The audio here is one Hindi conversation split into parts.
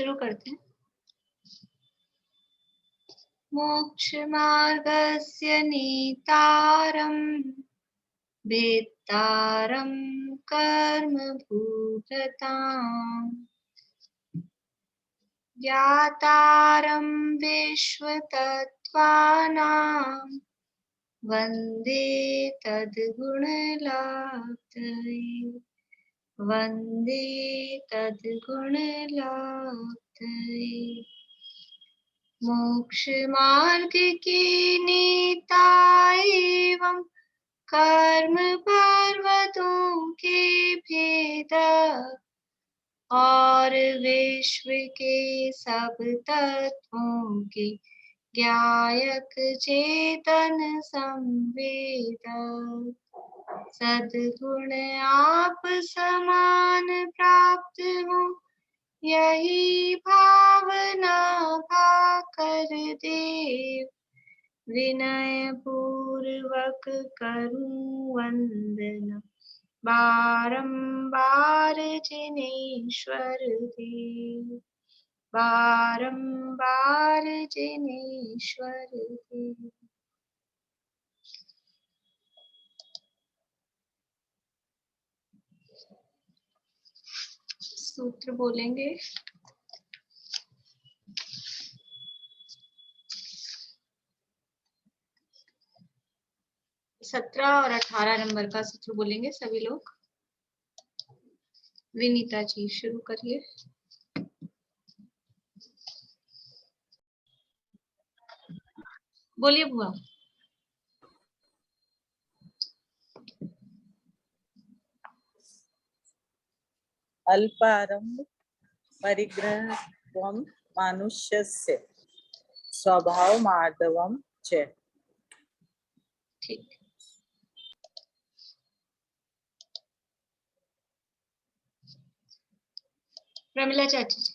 शुरू करते हैं। मोक्षमार्गस्य नेतारम् भेत्तारं कर्मभूतताम् ज्ञातारं विश्वतत्त्वानां वन्दे तद्गुणलाब्धये वन्दे तद्गुणलाब्धये। मोक्षमार्ग के नेता एवं कर्म पर्वतों के भेद और विश्व के सब तत्वों के ज्ञायक चेतन संवेदक सद्गुण आप समान प्राप्त हो यही भावना भाकर देव विनय पूर्वक करूं वंदना बारंबार जिनेश्वर देव बारंबार जिनेश्वर देव। सूत्र बोलेंगे। सत्रह और 18 नंबर का सूत्र बोलेंगे सभी लोग। विनीता जी शुरू करिए। बोलिए बुआ। अल्पारंभ परिग्रहत्वं मानुष्यस्य स्वभाव मार्दवम् च। ठीक। प्रमिला चाची जी।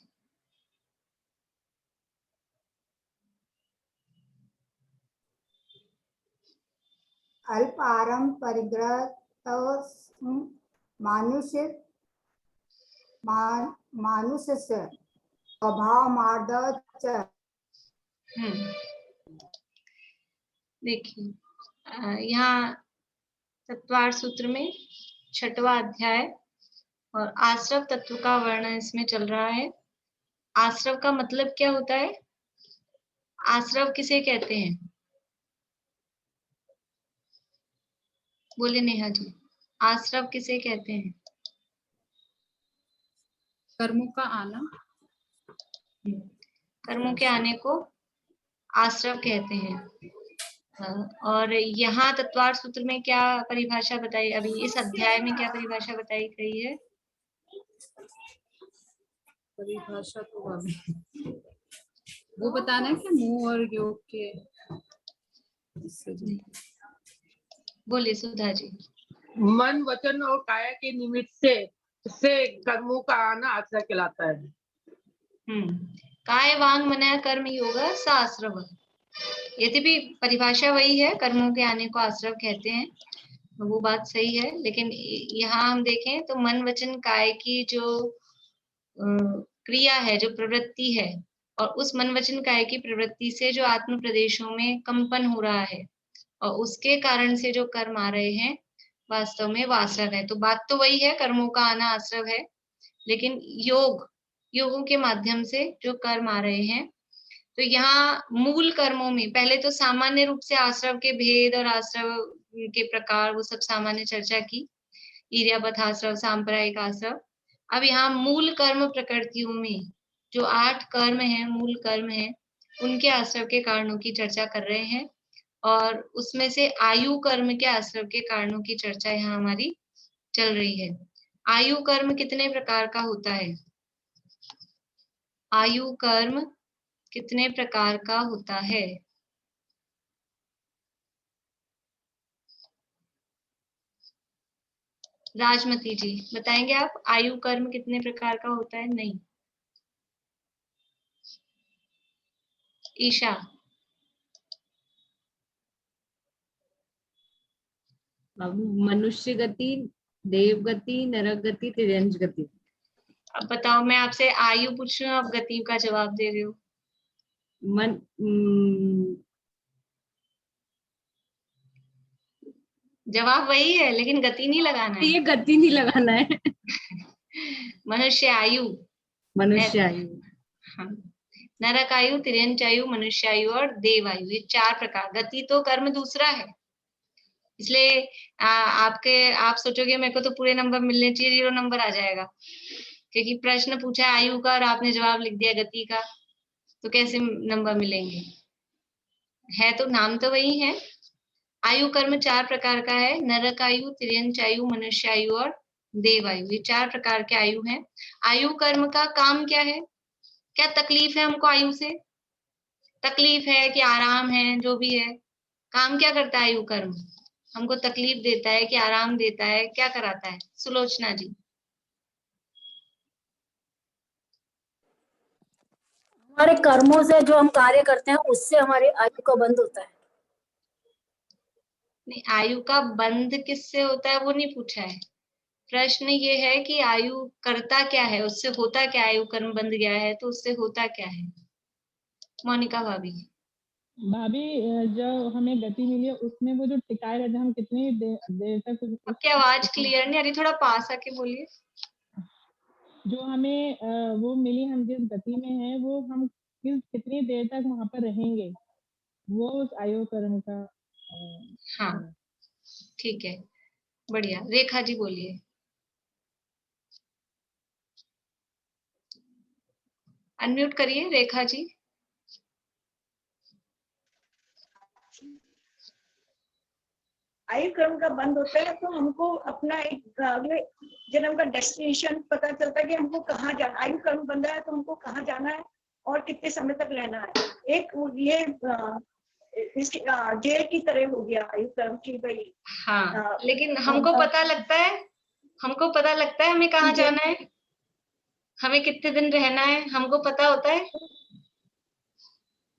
अल्प आरंभ परिग्रह मानुष्य से स्वभाव मार्दव च। देखिए यहाँ तत्वार सूत्र में 6वां अध्याय और आश्रव तत्व का वर्णन इसमें चल रहा है। आश्रव का मतलब क्या होता है? आश्रव किसे कहते हैं? बोले नेहा जी। आश्रव किसे कहते हैं? कर्मों का आना। कर्मों के आने को आश्रव कहते हैं। और यहाँ तत्वार सूत्र में क्या परिभाषा बताई, अभी इस अध्याय में क्या परिभाषा बताई गई है? परिभाषा तो वो बताना है कि मुंह और योग के। बोलिए सुधा जी। मन वचन और काया के निमित्त से कर्मों का आना आश्रय कहलाता है। काय वांग मनया कर्म योग साश्रव। यद्यपि परिभाषा वही है, कर्मों के आने को आश्रव कहते हैं, वो बात सही है, लेकिन यहाँ हम देखें तो मन वचन काय की जो क्रिया है, जो प्रवृत्ति है, और उस मन वचन काय की प्रवृत्ति से जो आत्म प्रदेशों में कंपन हो रहा है और उसके कारण से जो कर्म आ रहे हैं वास्तव में वो आश्रव है। तो बात तो वही है, कर्मों का आना आश्रव है, लेकिन योगों के माध्यम से जो कर्म आ रहे हैं, तो यहाँ मूल कर्मों में पहले तो सामान्य रूप से आश्रव के भेद और आश्रव के प्रकार वो सब सामान्य चर्चा की, ईर्यापथ आश्रव, सांप्रदायिक आश्रव। अब यहाँ मूल कर्म प्रकृतियों में जो 8 कर्म हैं, मूल कर्म हैं, उनके आश्रव के कारणों की चर्चा कर रहे हैं, और उसमें से आयु कर्म के आश्रव के कारणों की चर्चा यहाँ हमारी चल रही है। आयु कर्म कितने प्रकार का होता है? आयु कर्म कितने प्रकार का होता है? राजमती जी बताएंगे आप, आयु कर्म कितने प्रकार का होता है? नहीं। ईशा। मनुष्य गति, देव गति, नरक गति, तिर्यंश गति। अब बताओ, मैं आपसे आयु पूछ रही हूँ, आप गति का जवाब दे रहे हो। मन जवाब वही है, लेकिन गति नहीं लगाना है। ये गति नहीं लगाना है। मनुष्य आयु। मनुष्य आयु। हाँ, नरक आयु, तिर्यंच आयु, मनुष्य आयु और देव आयु, ये 4 प्रकार। गति तो कर्म दूसरा है, इसलिए आप सोचोगे मेरे को तो पूरे नंबर मिलने चाहिए, 0 नंबर आ जाएगा, क्योंकि प्रश्न पूछा है आयु का और आपने जवाब लिख दिया गति का, तो कैसे नंबर मिलेंगे? है तो नाम तो वही है। आयु कर्म 4 प्रकार का है, नरक आयु, तिर्यंच आयु, मनुष्य आयु और देव आयु, ये 4 प्रकार के आयु हैं। आयु कर्म का काम क्या है? क्या तकलीफ है हमको आयु से? तकलीफ है कि आराम है, जो भी है, काम क्या करता है आयु कर्म? हमको तकलीफ देता है कि आराम देता है, क्या कराता है? सुलोचना जी। हमारे कर्मों से जो हम कार्य करते हैं उससे हमारी आयु का बंध होता है। नहीं, आयु का बंध किससे होता है वो नहीं पूछा है। प्रश्न ये है कि आयु करता क्या है, उससे होता क्या? आयु कर्म बंध गया है तो उससे होता क्या है? मोनिका भाभी। भाभी, जो हमें गति मिली है उसमें वो जो टिकाए रहते हैं, हम कितनी देर तक आपकी आवाज क्लियर नहीं आ रही, थोड़ा पास आके बोलिए। जो हमें वो मिली, हम जिस गति में है वो हम कितनी देर तक वहां पर रहेंगे, वो उस आयु कर्म का हाँ, ठीक है, बढ़िया। रेखा जी बोलिए। अनम्यूट करिए रेखा जी। आयु कर्म का बंद होता है तो हमको अपना एक अगले जन्म का डेस्टिनेशन पता चलता है कि हमको कहाँ जाना। आयु कर्म बंद है तो हमको कहाँ जाना है और कितने समय तक रहना है। एक ये इसकी जेल की तरह हो गया आयु कर्म की भाई। हाँ, लेकिन हमको पता लगता है, हमको पता लगता है हमें कहाँ जाना है, हमें कितने दिन रहना है, हमको पता होता है।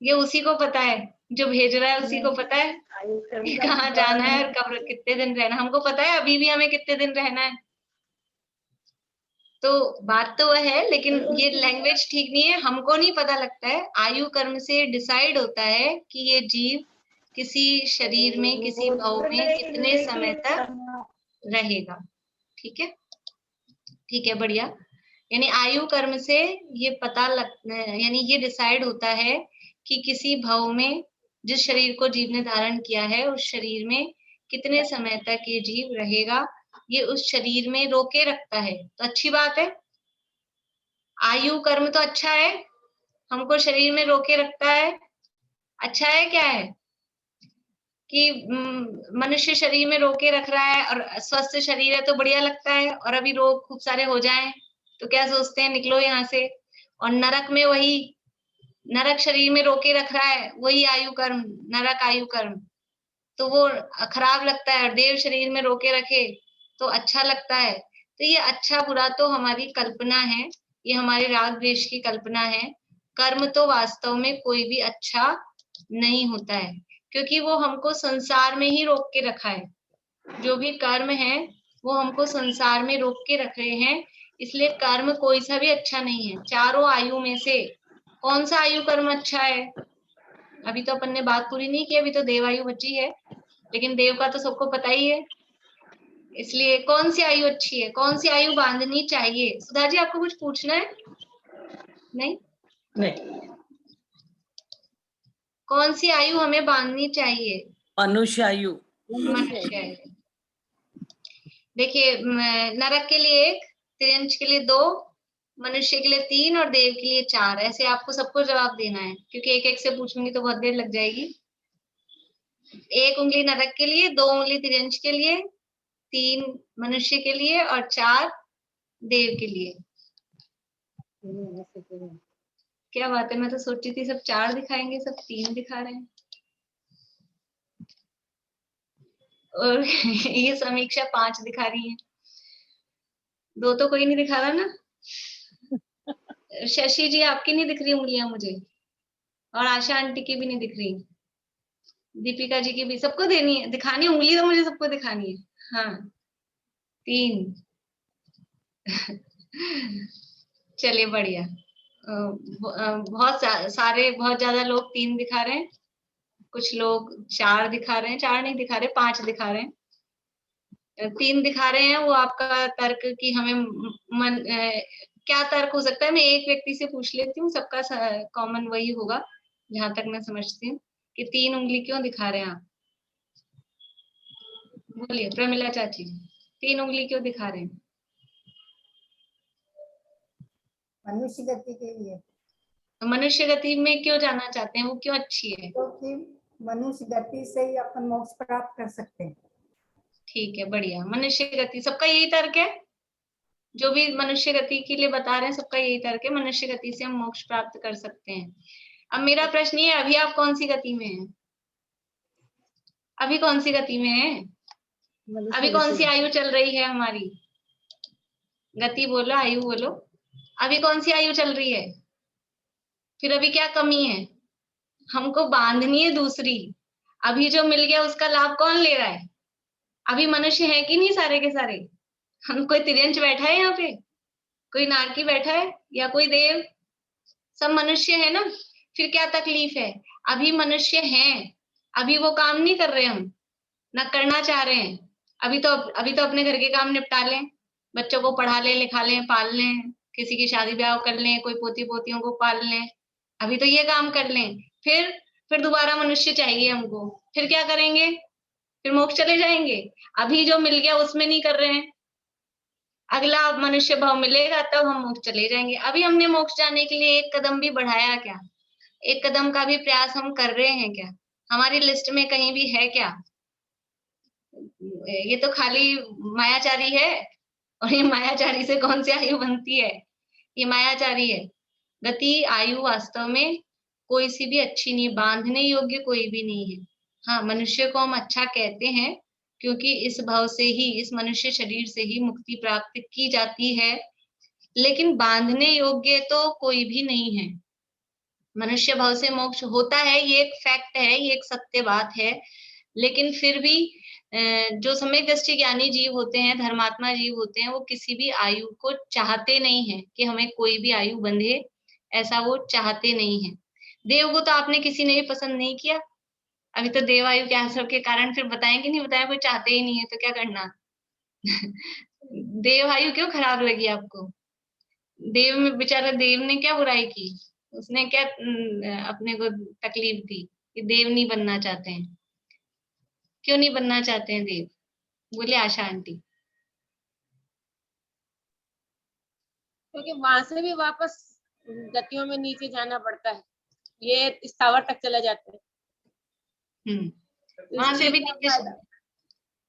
ये उसी को पता है, जो भेज रहा है उसी को पता है कि कहाँ जाना है और कब कितने दिन रहना। हमको पता है अभी भी हमें कितने दिन रहना है। तो बात तो वह है, लेकिन ये लैंग्वेज ठीक नहीं है। हमको नहीं पता लगता है, आयु कर्म से डिसाइड होता है कि ये जीव किसी शरीर में, किसी भाव में कितने समय तक रहेगा। ठीक है, ठीक है, बढ़िया। यानी आयु कर्म से ये पता यानी ये डिसाइड होता है कि किसी भाव में जिस शरीर को जीव ने धारण किया है उस शरीर में कितने समय तक ये जीव रहेगा, ये उस शरीर में रोके रखता है। तो अच्छी बात है, आयु कर्म तो अच्छा है, हमको शरीर में रोके रखता है। अच्छा है क्या है कि मनुष्य शरीर में रोके रख रहा है और स्वस्थ शरीर है तो बढ़िया लगता है। और अभी रोग खूब सारे हो जाएं तो क्या सोचते हैं, निकलो यहाँ से। और नरक में वही, नरक शरीर में रोके रख रहा है, वही आयु कर्म, नरक आयु कर्म, तो वो खराब लगता है। देव शरीर में रोके रखे तो अच्छा लगता है। तो ये अच्छा बुरा तो हमारी कल्पना है, ये हमारे राग द्वेष की कल्पना है। कर्म तो वास्तव में कोई भी अच्छा नहीं होता है, क्योंकि वो हमको संसार में ही रोक के रखा है। जो भी कर्म है वो हमको संसार में रोक के रख रहे हैं, इसलिए कर्म कोई सा भी अच्छा नहीं है। चारों आयु में से कौन सा आयु कर्म अच्छा है? अभी तो अपन ने बात पूरी नहीं की, अभी तो देवायु बची है, लेकिन देव का तो सबको पता ही है। इसलिए कौन सी आयु अच्छी है, कौन सी आयु बांधनी चाहिए? सुधा जी आपको कुछ पूछना है? नहीं, नहीं, कौन सी आयु हमें बांधनी चाहिए? मनुष्य आयु। मनुष्य आयु। देखिए, नरक के लिए 1, तिर्यंच के लिए 2, मनुष्य के लिए 3 और देव के लिए 4। ऐसे आपको सबको जवाब देना है, क्योंकि एक एक से पूछूंगी तो बहुत देर लग जाएगी। 1 उंगली नरक के लिए, 2 उंगली तिर्यंच के लिए, 3 मनुष्य के लिए और 4 देव के लिए। क्या बात है, मैं तो सोची थी सब 4 दिखाएंगे, सब 3 दिखा रहे हैं। और ये समीक्षा 5 दिखा रही है, 2 तो कोई नहीं दिखा रहा ना। शशि जी आपकी नहीं दिख रही उंगलियां मुझे, और आशा आंटी की भी नहीं दिख रही, दीपिका जी की भी। सबको देनी है, दिखानी उंगली तो मुझे सबको दिखानी है। हाँ, 3 चलिए बढ़िया। बहुत सारे बहुत ज्यादा लोग 3 दिखा रहे हैं, कुछ लोग 4 दिखा रहे हैं, 4 नहीं दिखा रहे, 5 दिखा रहे हैं। 3 दिखा रहे हैं वो आपका तर्क कि हमें क्या तर्क हो सकता है, मैं एक व्यक्ति से पूछ लेती हूँ, सबका कॉमन वही होगा जहां तक मैं समझती हूँ कि 3 उंगली क्यों दिखा रहे हैं आप। बोलिए प्रमिला चाची, 3 उंगली क्यों दिखा रहे हैं? मनुष्य गति के लिए, तो मनुष्य गति में क्यों जाना चाहते हैं, वो क्यों अच्छी है? क्योंकि मनुष्य गति से ही अपन मोक्ष प्राप्त कर सकते हैं। ठीक है बढ़िया, मनुष्य गति, सबका यही तर्क है? जो भी मनुष्य गति के लिए बता रहे हैं सबका यही तर्क है, मनुष्य गति से हम मोक्ष प्राप्त कर सकते हैं। अब मेरा प्रश्न ये है, अभी आप कौन सी गति में हैं? अभी कौन सी गति में है? अभी कौन सी आयु चल रही है हमारी? गति बोलो, आयु बोलो। अभी कौन सी आयु चल रही है? फिर अभी क्या कमी है? हमको बांधनी है दूसरी। अभी जो मिल गया उसका लाभ कौन ले रहा है? अभी मनुष्य है कि नहीं सारे के सारे? हम कोई तिर्यंच बैठा है यहाँ पे? कोई नारकी बैठा है या कोई देव? सब मनुष्य है ना। फिर क्या तकलीफ है? अभी मनुष्य हैं, अभी वो काम नहीं कर रहे, हम ना करना चाह रहे हैं। अभी तो अपने घर के काम निपटा लें, बच्चों को पढ़ा लें, लिखा लें, पाल लें, किसी की शादी ब्याह कर लें, कोई पोती पोतियों को पाल लें, अभी तो ये काम कर लें। फिर दोबारा मनुष्य चाहिए हमको, फिर क्या करेंगे? फिर मोक्ष चले जाएंगे? अभी जो मिल गया उसमें नहीं कर रहे हैं, अगला मनुष्य भाव मिलेगा तब हम मोक्ष चले जाएंगे। अभी हमने मोक्ष जाने के लिए एक कदम भी बढ़ाया क्या? एक कदम का भी प्रयास हम कर रहे हैं क्या? हमारी लिस्ट में कहीं भी है क्या? ये तो खाली मायाचारी है, और ये मायाचारी से कौन सी आयु बनती है? ये मायाचारी है। गति आयु वास्तव में कोई सी भी अच्छी नहीं, बांधने योग्य कोई भी नहीं है। हाँ, मनुष्य को हम अच्छा कहते हैं क्योंकि इस भाव से ही, इस मनुष्य शरीर से ही मुक्ति प्राप्त की जाती है, लेकिन बांधने योग्य तो कोई भी नहीं है। मनुष्य भाव से मोक्ष होता है, ये एक फैक्ट है, ये एक सत्य बात है। लेकिन फिर भी जो सम्यक दृष्टि ज्ञानी जीव होते हैं, धर्मात्मा जीव होते हैं, वो किसी भी आयु को चाहते नहीं है कि हमें कोई भी आयु बंधे, ऐसा वो चाहते नहीं है। देव को तो आपने किसी ने भी पसंद नहीं किया। अभी तो देव आयु के आश्रम के कारण फिर बताएं कि नहीं बताएं, कोई चाहते ही नहीं है तो क्या करना। देव आयु क्यों खराब लगी आपको? देव में बेचारा, देव ने क्या बुराई की? उसने क्या अपने को तकलीफ दी कि देव नहीं बनना चाहते हैं? क्यों नहीं बनना चाहते हैं देव? बोले आशा आंटी। क्योंकि वहां से भी वापस गतियों में नीचे जाना पड़ता है, ये स्थावर तक चले जाते हैं। वहां से भी नीचे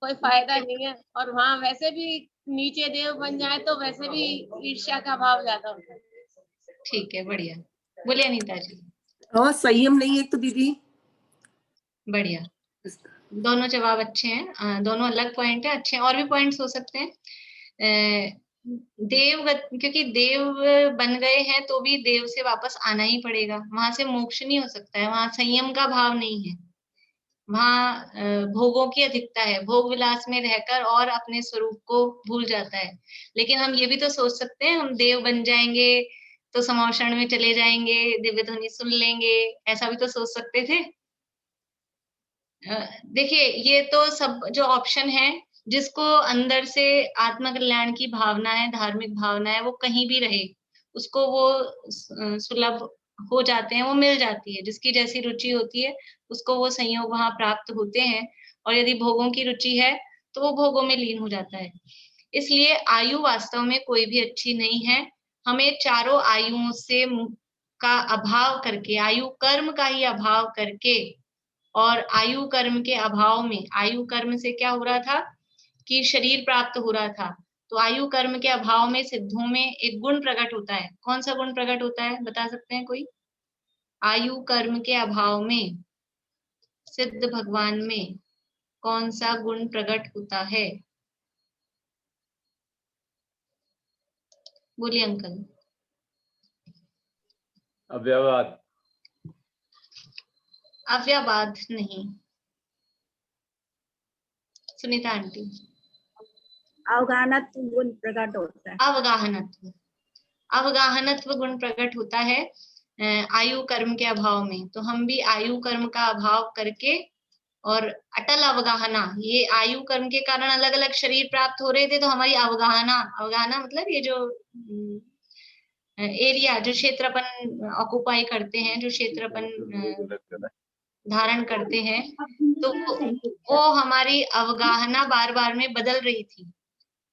कोई फायदा नहीं है, और वहाँ वैसे भी नीचे देव बन जाए तो वैसे भी ईर्ष्या का भाव ज्यादा होता है। ठीक है बढ़िया, बोलिए अनीता जी। और संयम नहीं है तो दीदी। बढ़िया, दोनों जवाब अच्छे हैं, दोनों अलग पॉइंट है, अच्छे हैं। और भी पॉइंट्स हो सकते हैं। देव, क्योंकि देव बन गए हैं तो भी देव से वापस आना ही पड़ेगा, वहां से मोक्ष नहीं हो सकता है, वहां संयम का भाव नहीं है, वहां भोगों की अधिकता है, भोग विलास में रहकर और अपने स्वरूप को भूल जाता है। लेकिन हम ये भी तो सोच सकते हैं, हम देव बन जाएंगे तो समोषण में चले जाएंगे, दिव्य ध्वनि सुन लेंगे, ऐसा भी तो सोच सकते थे। देखिए, ये तो सब जो ऑप्शन है, जिसको अंदर से आत्म कल्याण की भावना है, धार्मिक भावना है, वो कहीं भी रहे, उसको वो सुलभ हो जाते हैं, वो मिल जाती है। जिसकी जैसी रुचि होती है उसको वो संयोग वहां प्राप्त होते हैं, और यदि भोगों की रुचि है तो वो भोगों में लीन हो जाता है। इसलिए आयु वास्तव में कोई भी अच्छी नहीं है। हमें चारों आयुओं से का अभाव करके, आयु कर्म का ही अभाव करके, और आयु कर्म के अभाव में, आयु कर्म से क्या हो रहा था कि शरीर प्राप्त हो रहा था, तो आयु कर्म के अभाव में सिद्धों में एक गुण प्रकट होता है। कौन सा गुण प्रकट होता है, बता सकते हैं कोई? आयु कर्म के अभाव में सिद्ध भगवान में कौन सा गुण प्रकट होता है? बोलिए अंकल। अव्यवाद। अव्यवाद नहीं। सुनीता आंटी। अवगाहनत्व गुण प्रकट होता है। अवगाहनत्व, अवगाहनत्व गुण प्रकट होता है आयु कर्म के अभाव में। तो हम भी आयु कर्म का अभाव करके और अटल अवगाहना, ये आयु कर्म के कारण अलग अलग शरीर प्राप्त हो रहे थे, तो हमारी अवगाहना मतलब ये जो एरिया, जो क्षेत्र अपन ऑक्युपाई करते हैं, जो क्षेत्र अपन धारण करते हैं, तो वो हमारी अवगाहना बार बार में बदल रही थी।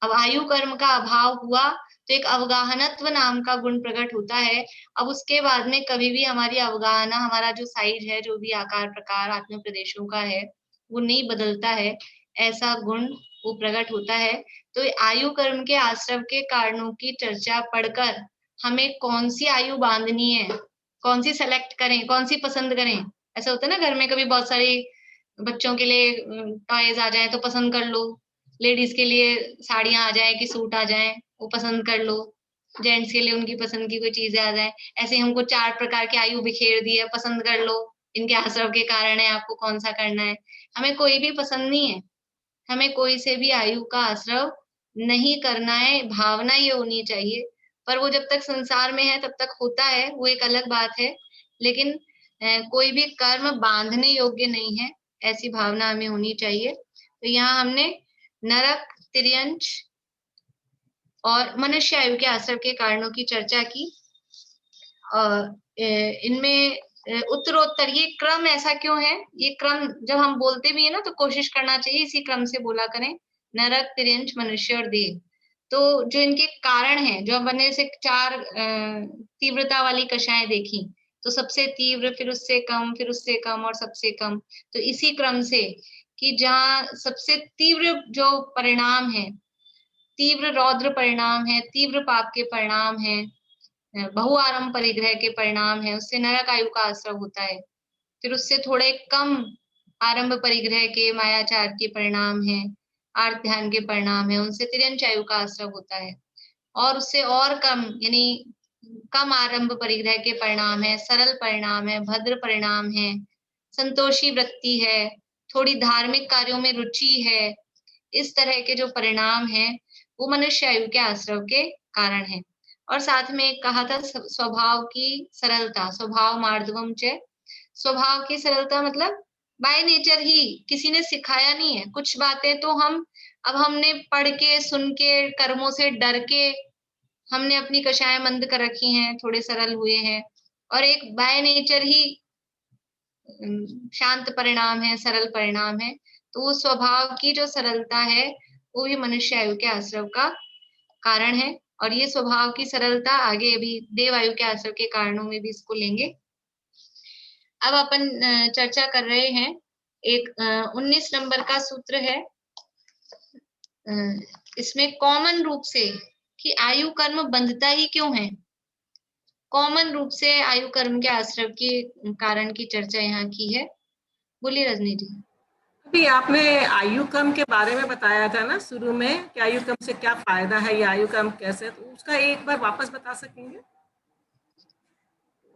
अब आयु कर्म का अभाव हुआ तो एक अवगाहनत्व नाम का गुण प्रकट होता है। अब उसके बाद में कभी भी हमारी अवगाहना, हमारा जो साइज है, जो भी आकार प्रकार आत्म प्रदेशों का है, वो नहीं बदलता है, ऐसा गुण वो प्रकट होता है। तो आयु कर्म के आश्रव के कारणों की चर्चा पढ़कर हमें कौन सी आयु बांधनी है, कौन सी सेलेक्ट करें, कौन सी पसंद करें। ऐसा होता है ना, घर में कभी बहुत सारी बच्चों के लिए टॉयज आ जाए तो पसंद कर लो, लेडीज के लिए साड़ियां आ जाए कि सूट आ जाए वो पसंद कर लो, जेंट्स के लिए उनकी पसंद की कोई चीजें आ जाए। ऐसे हमको 4 प्रकार की आयु बिखेर दी है, पसंद कर लो, इनके आश्रव के कारण है, आपको कौन सा करना है। हमें कोई भी पसंद नहीं है, हमें कोई से भी आयु का आश्रव नहीं करना है, भावना ये होनी चाहिए। पर वो जब तक संसार में है तब तक होता है, वो एक अलग बात है, लेकिन कोई भी कर्म बांधने योग्य नहीं है, ऐसी भावना हमें होनी चाहिए। तो यहाँ हमने नरक, तिर्यंच और मनुष्य आयु के आश्रव के कारणों की चर्चा की। इनमें उत्तरोत्तर ये क्रम ऐसा क्यों है, ये क्रम जब हम बोलते भी है ना तो कोशिश करना चाहिए इसी क्रम से बोला करें, नरक, तिर्यंच, मनुष्य और देव। तो जो इनके कारण हैं, जो हमने से 4 तीव्रता वाली कक्षाएं देखी, तो सबसे तीव्र, फिर उससे कम, फिर उससे कम और सबसे कम। तो इसी क्रम से कि जहाँ सबसे तीव्र जो परिणाम है, तीव्र रौद्र परिणाम है, तीव्र पाप के परिणाम है, बहुआरंभ परिग्रह के परिणाम है, उससे नरक आयु का आश्रव होता है। फिर उससे थोड़े कम आरंभ परिग्रह के मायाचार के परिणाम है, आर्त ध्यान के परिणाम है, उनसे तिर्यंच आयु का आश्रव होता है। और उससे और कम, यानी कम आरंभ परिग्रह के परिणाम है, सरल परिणाम है, भद्र परिणाम है, संतोषी वृत्ति है, थोड़ी धार्मिक कार्यों में रुचि है, इस तरह के जो परिणाम है वो मनुष्य आयु के आश्रव के कारण है। और साथ में कहा था स्वभाव की सरलता, स्वभाव मार्दवम च, स्वभाव की सरलता मतलब बाय नेचर ही, किसी ने सिखाया नहीं है। कुछ बातें तो हमने पढ़ के, सुन के, कर्मों से डर के हमने अपनी कक्षाएं मंद कर रखी हैं, थोड़े सरल हुए हैं। और एक बाय नेचर ही शांत परिणाम है, सरल परिणाम है। तो वो स्वभाव की जो सरलता है वो भी मनुष्य आयु के आश्रव का कारण है। और ये स्वभाव की सरलता आगे अभी देव आयु के आश्रव के कारणों में भी इसको लेंगे। अब अपन चर्चा कर रहे हैं एक 19 नंबर का सूत्र है, इसमें कॉमन रूप से कि आयु कर्म बंधता ही क्यों है, कॉमन रूप से आयु कर्म के आश्रव के कारण की चर्चा यहाँ की है। बोलिए रजनी जी। अभी आपने आयु क्रम के बारे में बताया था ना शुरू में कि आयु क्रम से क्या फायदा है, ये आयु क्रम कैसे, तो उसका एक बार वापस बता सकेंगे?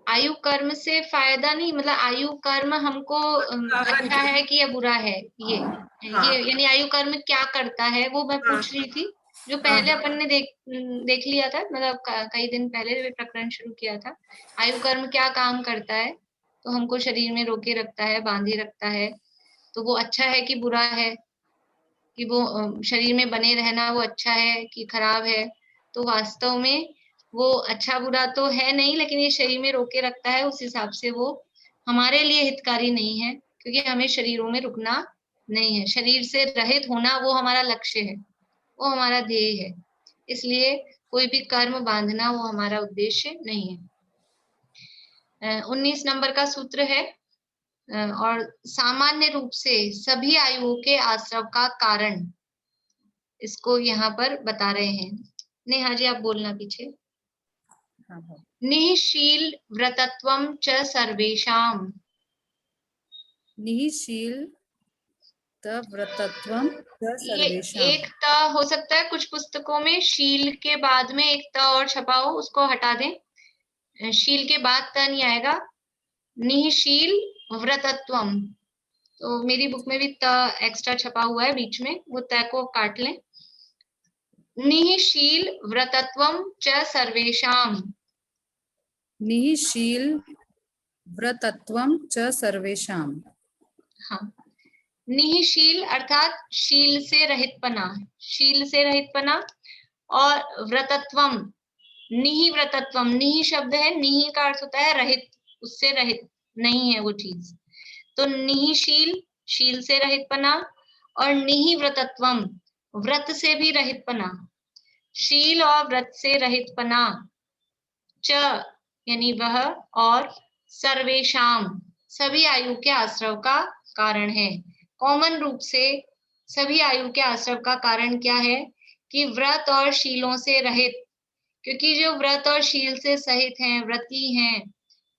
आयु कर्म से फायदा नहीं, मतलब आयु कर्म हमको अच्छा है कि या बुरा है, ये यानी आयु कर्म क्या करता है वो मैं पूछ रही थी। जो पहले अपन ने देख लिया था, मतलब कई दिन पहले प्रकरण शुरू किया था, आयु कर्म क्या काम करता है, तो हमको शरीर में रोके रखता है, बांधे रखता है। तो वो अच्छा है कि बुरा है, कि वो शरीर में बने रहना वो अच्छा है कि खराब है। तो वास्तव में वो अच्छा बुरा तो है नहीं, लेकिन ये शरीर में रोके रखता है, उस हिसाब से वो हमारे लिए हितकारी नहीं है, क्योंकि हमें शरीरों में रुकना नहीं है, शरीर से रहित होना वो हमारा लक्ष्य है, वो हमारा ध्येय है। इसलिए कोई भी कर्म बांधना वो हमारा उद्देश्य नहीं है। 19 नंबर का सूत्र है, और सामान्य रूप से सभी आयुओं के आश्रव का कारण इसको यहाँ पर बता रहे हैं। नेहा जी आप बोलना पीछे। निःशील व्रतत्वम च सर्वेषाम, निःशील व्रतत्वम च सर्वेषाम। एक त हो सकता है कुछ पुस्तकों में शील के बाद में एक त और छपा हो, उसको हटा दें, शील के बाद त नहीं आएगा। निःशील व्रतत्वम, तो मेरी बुक में भी त एक्स्ट्रा छपा हुआ है बीच में, वो त को काट लें। निःशील व्रतत्वं च सर्वेषाम्। निःशील व्रतत्वं च सर्वेषां। हाँ, निःशील अर्थात शील से रहितपना, शील से रहितपना, और व्रतत्वम, निहि व्रतत्वम, निहि शब्द है, निहि का अर्थ होता है रहित, उससे रहित नहीं है वो चीज, तो निःशील शील से रहितपना, और निहि व्रतत्वम व्रत से भी रहितपना, शील और व्रत से रहितपना, च यानी वह, और सर्वेशाम सभी आयु के आश्रव का कारण है। कॉमन रूप से सभी आयु के आश्रव का कारण क्या है कि व्रत और शीलों से रहित, क्योंकि जो व्रत और शील से सहित हैं, व्रती हैं,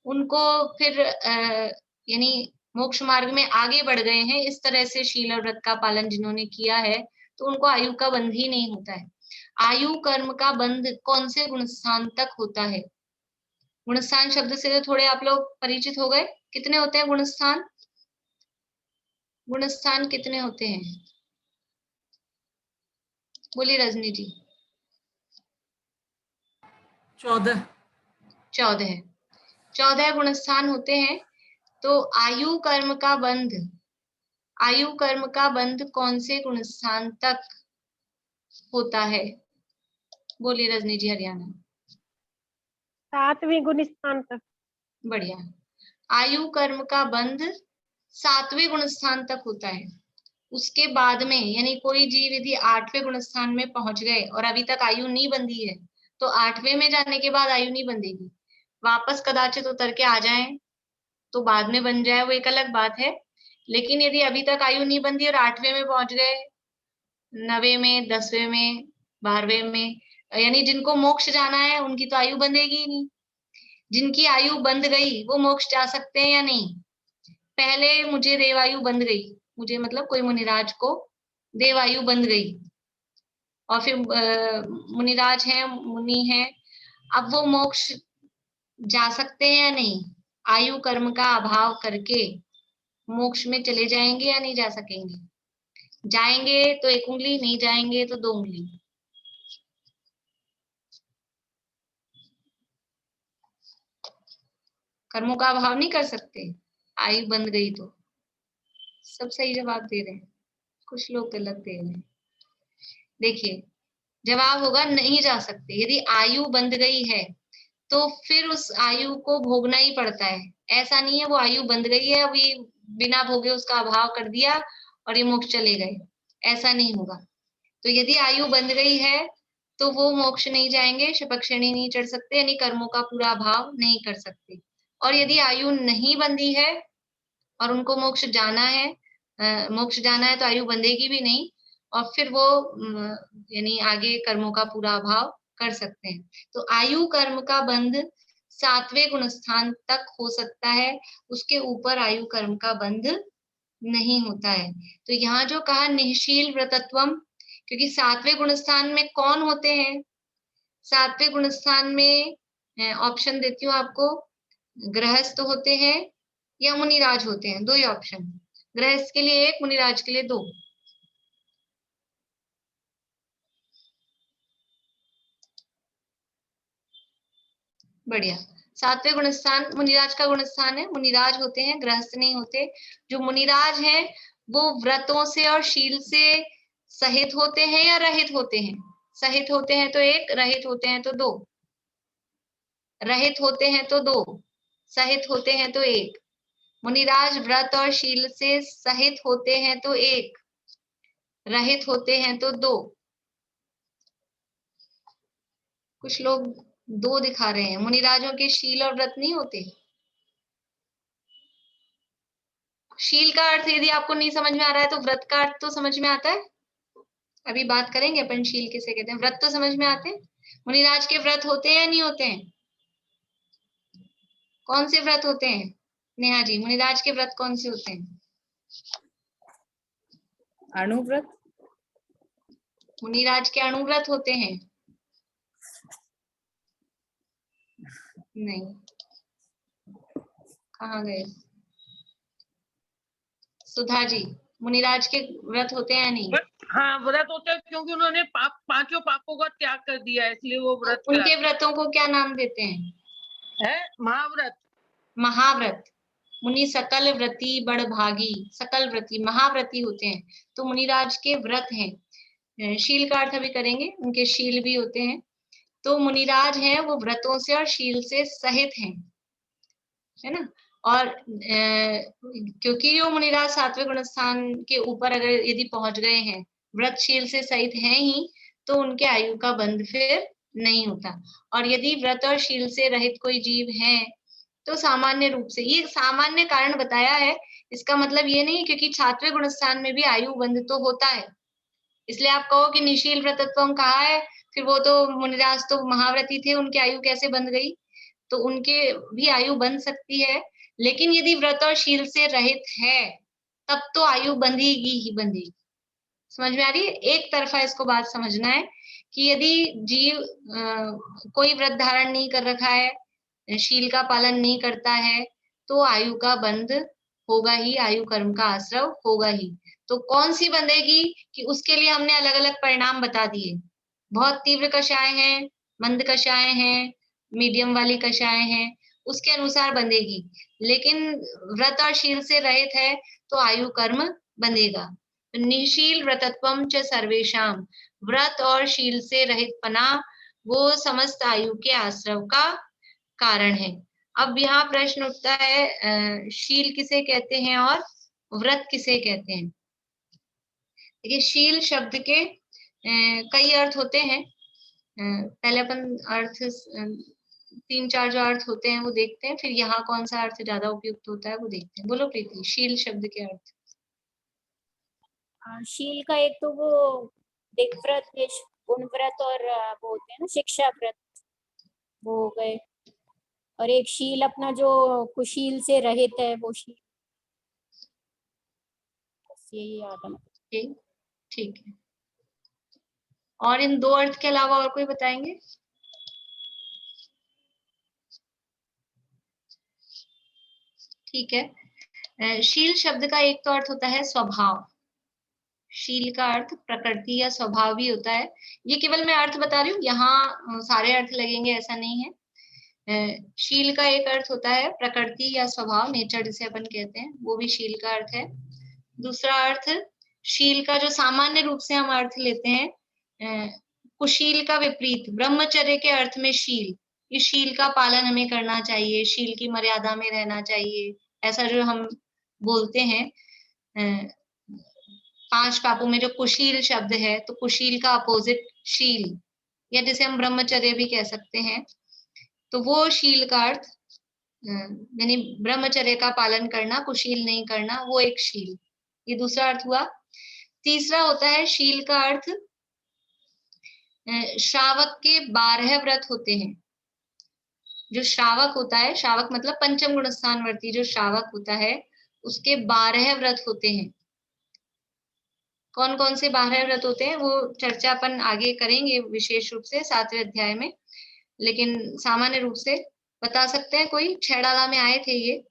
उनको फिर यानी मोक्ष मार्ग में आगे बढ़ गए हैं, इस तरह से शील और व्रत का पालन जिन्होंने किया है, तो उनको आयु का बंध ही नहीं होता है। आयु कर्म का बंध कौन से गुणस्थान तक होता है? गुणस्थान शब्द से तो थोड़े आप लोग परिचित हो गए। कितने होते हैं गुणस्थान? गुणस्थान कितने होते हैं? बोलिए रजनी जी। 14। 14 गुणस्थान होते हैं। तो आयु कर्म का बंध, आयु कर्म का बंध कौन से गुणस्थान तक होता है? बोलिए रजनी जी हरियाणा। 7वें गुणस्थान तक। बढ़िया। आयु कर्म का बंध 7वें गुणस्थान तक होता है। उसके बाद में यानी कोई जीव यदि 8वें गुणस्थान में पहुंच गए और अभी तक आयु नहीं बंधी है, तो 8वें में जाने के बाद आयु नहीं बंधेगी। वापस कदाचित उतर के आ जाएं तो बाद में बन जाए, वो एक अलग बात है। लेकिन यदि अभी तक आयु नहीं बंधी और 8वें में पहुंच गए, 9वें में, 10वें में, 12वें में, यानी जिनको मोक्ष जाना है उनकी तो आयु बंधेगी ही नहीं। जिनकी आयु बंध गई वो मोक्ष जा सकते हैं या नहीं? पहले मुझे देवायु बंध गई, मुझे मतलब कोई मुनिराज को देवायु बंध गई, और फिर मुनिराज हैं, मुनि हैं, अब वो मोक्ष जा सकते हैं या नहीं? आयु कर्म का अभाव करके मोक्ष में चले जाएंगे या नहीं जा सकेंगे? जाएंगे तो 1 उंगली, नहीं जाएंगे तो 2 उंगली। कर्मों का अभाव नहीं कर सकते, आयु बंध गई तो। सब सही जवाब दे रहे हैं, कुछ लोग गलत दे रहे हैं। देखिए जवाब होगा नहीं जा सकते। यदि आयु बंध गई है तो फिर उस आयु को भोगना ही पड़ता है। ऐसा नहीं है वो आयु बंध गई है, अभी बिना भोगे उसका अभाव कर दिया और ये मोक्ष चले गए, ऐसा नहीं होगा। तो यदि आयु बंध गई है तो वो मोक्ष नहीं जाएंगे, शपथ श्रेणी नहीं चढ़ सकते, यानी कर्मों का पूरा अभाव नहीं कर सकते। और यदि आयु नहीं बंधी है और उनको मोक्ष जाना है, मोक्ष जाना है तो आयु बंधेगी भी नहीं, और फिर वो यानी आगे कर्मों का पूरा अभाव कर सकते हैं। तो आयु कर्म का बंध 7वें गुणस्थान तक हो सकता है, उसके ऊपर आयु कर्म का बंध नहीं होता है। तो यहाँ जो कहा निःशील व्रतत्वम, क्योंकि 7वें गुणस्थान में कौन होते हैं? 7वें गुणस्थान में ऑप्शन देती हूँ आपको, गृहस्थ होते हैं या मुनिराज होते हैं, 2 ही ऑप्शन। गृहस्थ के लिए 1, मुनिराज के लिए 2। बढ़िया। 7वें गुणस्थान मुनिराज का गुणस्थान है, मुनिराज होते हैं, गृहस्थ नहीं होते। जो मुनिराज हैं वो व्रतों से और शील से सहित होते हैं या रहित होते हैं? सहित होते हैं तो 1, रहित होते हैं तो 2। रहित होते हैं तो 2, सहित होते हैं तो 1। मुनिराज व्रत और शील से सहित होते हैं तो 1, रहित होते हैं तो 2। कुछ लोग 2 दिखा रहे हैं। मुनिराजों के शील और व्रत नहीं होते। शील का अर्थ यदि आपको नहीं समझ में आ रहा है तो व्रत का अर्थ तो समझ में आता है। अभी बात करेंगे अपन शील किसे कहते हैं। व्रत तो समझ में आते हैं। मुनिराज के व्रत होते हैं या नहीं होते हैं? कौन से व्रत होते हैं नेहा जी? मुनिराज के व्रत कौन से होते हैं? अणुव्रत। मुनिराज के अणुव्रत होते हैं? नहीं, कहाँ गए? सुधा जी, मुनिराज के व्रत होते हैं या नहीं? हाँ व्रत होते हैं, क्योंकि उन्होंने पाप पांचों पापों का त्याग कर दिया है, इसलिए वो व्रत उनके व्रतों को क्या नाम देते हैं? है महाव्रत। महाव्रत। मुनि सकल व्रती बड़ भागी, सकल व्रती महाव्रती होते हैं, तो मुनिराज के व्रत हैं। शील का अर्थ अभी करेंगे, उनके शील भी होते हैं। तो मुनिराज हैं वो व्रतों से और शील से सहित हैं, है ना। और क्योंकि जो मुनिराज सात्विक गुण स्थान के ऊपर अगर यदि पहुंच गए हैं, व्रतशील से सहित हैं ही, तो उनके आयु का बंध फिर नहीं होता। और यदि व्रत और शील से रहित कोई जीव है, तो सामान्य रूप से, ये सामान्य कारण बताया है, इसका मतलब ये नहीं क्योंकि सात्विक गुण स्थान में भी आयु बंध तो होता है। इसलिए आप कहो कि निशील व्रतत्वम कहा है, फिर वो तो मुनिराज तो महाव्रती थे, उनकी आयु कैसे बंध गई? तो उनके भी आयु बन सकती है, लेकिन यदि व्रत और शील से रहित है, तब तो आयु बंधेगी ही बंधेगी। समझ में आ रही है? एक तरफा इसको बात समझना है कि यदि जीव कोई व्रत धारण नहीं कर रखा है, शील का पालन नहीं करता है, तो आयु का बंध होगा ही, आयु कर्म का आश्रव होगा ही। तो कौन सी बंधेगी कि उसके लिए हमने अलग अलग परिणाम बता दिए। बहुत तीव्र कषाय हैं, मंद कषाय हैं, मीडियम वाली कषाय हैं, उसके अनुसार बंधेगी। लेकिन व्रत और शील से रहित है तो आयु कर्म बंधेगा। निशील व्रतत्वम च सर्वेशाम, व्रत और शील से रहित पना वो समस्त आयु के आश्रव का कारण है। अब यहाँ प्रश्न उठता है, शील किसे कहते हैं और व्रत किसे कहते हैं? देखिए, शील शब्द के कई अर्थ होते हैं। पहले अपन अर्थ 3-4 जो अर्थ होते हैं वो देखते हैं, फिर यहाँ कौन सा अर्थ ज्यादा उपयुक्त होता है वो देखते हैं। बोलो प्रीति, शील शब्द के अर्थ। शील का एक तो वो दिग्व्रत, गुण व्रत और वो होते हैं ना शिक्षा व्रत, वो हो गए। और एक शील अपना जो कुशील से रहित है वो शील, बस यही याद है। ठीक है। और इन दो अर्थ के अलावा और कोई बताएंगे? ठीक है। शील शब्द का एक तो अर्थ होता है स्वभाव। शील का अर्थ प्रकृति या स्वभाव भी होता है। ये केवल मैं अर्थ बता रही हूँ, यहाँ सारे अर्थ लगेंगे ऐसा नहीं है। शील का एक अर्थ होता है प्रकृति या स्वभाव, नेचर जिसे अपन कहते हैं, वो भी शील का अर्थ है। दूसरा अर्थ शील का जो सामान्य रूप से हम अर्थ लेते हैं, कुशील का विपरीत, ब्रह्मचर्य के अर्थ में शील, इस शील का पालन हमें करना चाहिए, शील की मर्यादा में रहना चाहिए, ऐसा जो हम बोलते हैं। 5 पापों में जो कुशील शब्द है, तो कुशील का अपोजिट शील, या जिसे हम ब्रह्मचर्य भी कह सकते हैं, तो वो शील का अर्थ, यानी ब्रह्मचर्य का पालन करना, कुशील नहीं करना, वो एक शील, ये दूसरा अर्थ हुआ। तीसरा होता है शील का अर्थ, श्रावक के 12 व्रत होते हैं। जो श्रावक होता है, श्रावक मतलब पंचम गुण स्थानवर्ती जो श्रावक होता है, उसके 12 व्रत होते हैं। कौन कौन से 12 व्रत होते हैं वो चर्चा अपन आगे करेंगे विशेष रूप से 7वें अध्याय में, लेकिन सामान्य रूप से बता सकते हैं। कोई छेड़ाला में आए थे ये,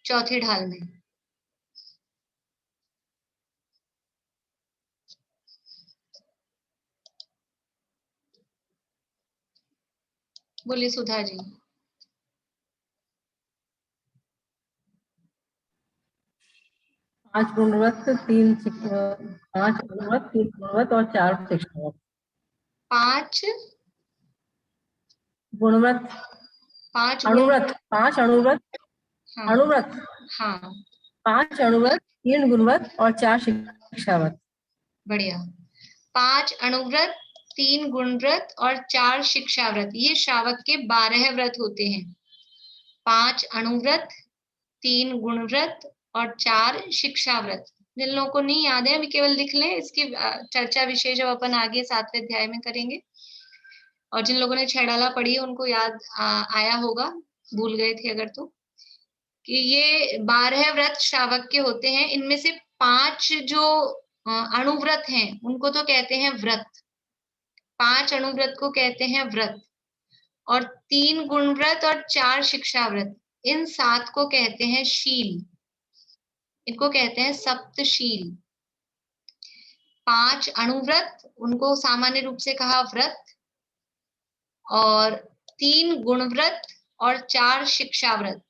चौथी ढाल में। बोलिए सुधा जी। 5 गुणव्रत, 3 5 गुणव्रत, 3 गुणव्रत और 4 शिक्षाव्रत। 5 गुणव्रत, 5 अणुव्रत, 5 अणुव्रत, हाँ, अणुव्रत, हाँ 5 अणुव्रत, 3 गुणव्रत और 4 शिक्षाव्रत। बढ़िया। 5 अणुव्रत, 3 गुणव्रत और 4 शिक्षाव्रत, ये श्रावक के 12 व्रत होते हैं। 5 अणुव्रत, 3 गुणव्रत और 4 शिक्षाव्रत। जिन लोगों को नहीं याद है अभी केवल लिख लें, इसकी चर्चा विशेष अब अपन आगे 7वें अध्याय में करेंगे। और जिन लोगों ने छेड़ाला पढ़ी है उनको याद आया होगा, भूल गए थे अगर तो, कि ये 12 व्रत श्रावक के होते हैं। इनमें से 5 जो अणुव्रत हैं उनको तो कहते हैं व्रत, 5 अणुव्रत को कहते हैं व्रत, और 3 गुणव्रत और 4 शिक्षाव्रत, इन 7 को कहते हैं शील। इनको कहते हैं सप्तशील। 5 अणुव्रत, उनको सामान्य रूप से कहा व्रत, और 3 गुणव्रत और 4 शिक्षाव्रत।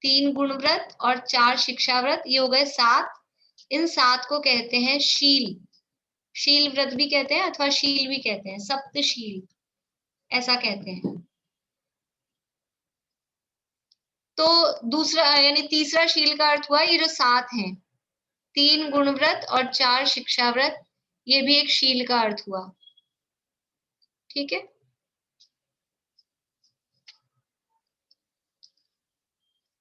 3 गुणव्रत और 4 शिक्षाव्रत, ये हो गए 7। इन 7 को कहते हैं शील। शील व्रत भी कहते हैं अथवा शील भी कहते हैं, सप्तशील ऐसा कहते हैं। तो दूसरा यानी तीसरा शील का अर्थ हुआ ये जो 7 हैं, 3 गुणव्रत और 4 शिक्षाव्रत, ये भी एक शील का अर्थ हुआ। ठीक है।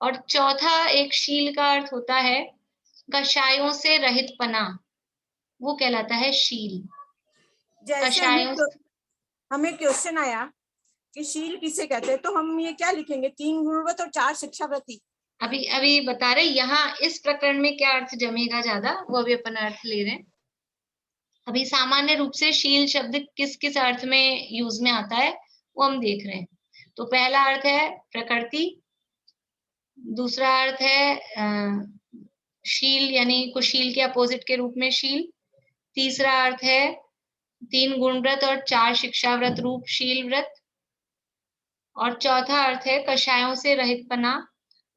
और चौथा एक शील का अर्थ होता है कषायों से रहित पना, वो कहलाता है शील। जैसे कषायों हमें क्वेश्चन आया कि शील किसे कहते हैं, तो हम ये क्या लिखेंगे? 3 गुणव्रत और 4 शिक्षाव्रती। अभी बता रहे, यहाँ इस प्रकरण में क्या अर्थ जमेगा ज्यादा, वो अभी अपन अर्थ ले रहे हैं। अभी सामान्य रूप से शील शब्द किस किस अर्थ में यूज में आता है वो हम देख रहे हैं। तो पहला अर्थ है प्रकृति, दूसरा अर्थ है शील यानी कुशील के अपोजिट के रूप में शील, तीसरा अर्थ है 3 गुणव्रत और 4 शिक्षाव्रत रूप शील व्रत, और चौथा अर्थ है कषायों से रहित पना,